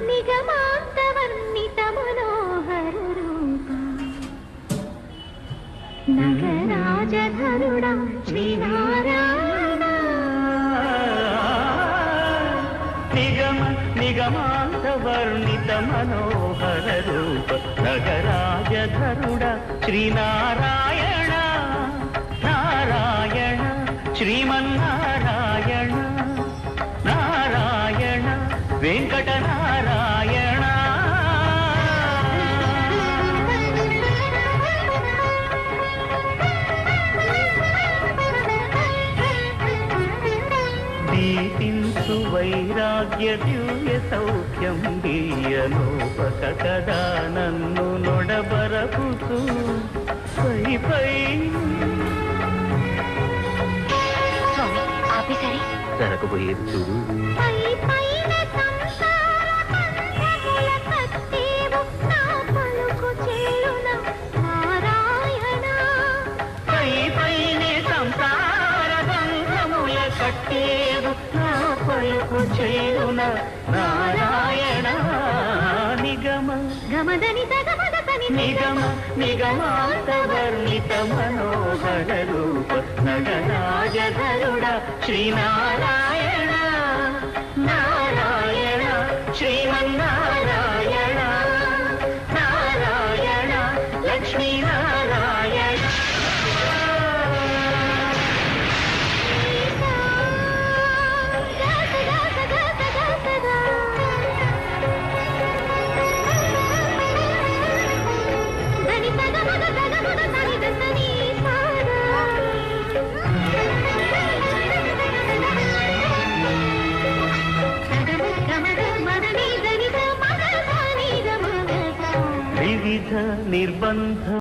నిగమాంతవర్ణిత మనోహర రూప నగరాజధరుడా శ్రీనారాయణ నిగమాంతవర్ణిత మనోహర రూప నగరాజధరుడా శ్రీనారాయణ నారాయణ శ్రీమన్నారాయణ నారాయణ వెంకటనారాయణ దీపించు వైరాగ్య దివ్య సౌఖ్యం దీయనోపక కదా నన్ను నొడబరపుచు పై పై ఆపేసరి జరగబోయేది చూడు చేయున నారాయణ నిగమ నిగమాంతవర్ణిత మనోహర రూప నగరాజధరుడా శ్రీనారాయణ నారాయణ శ్రీమన్నారాయణ నారాయణ లక్ష్మీనారాయణ వివిధ నిర్బంధ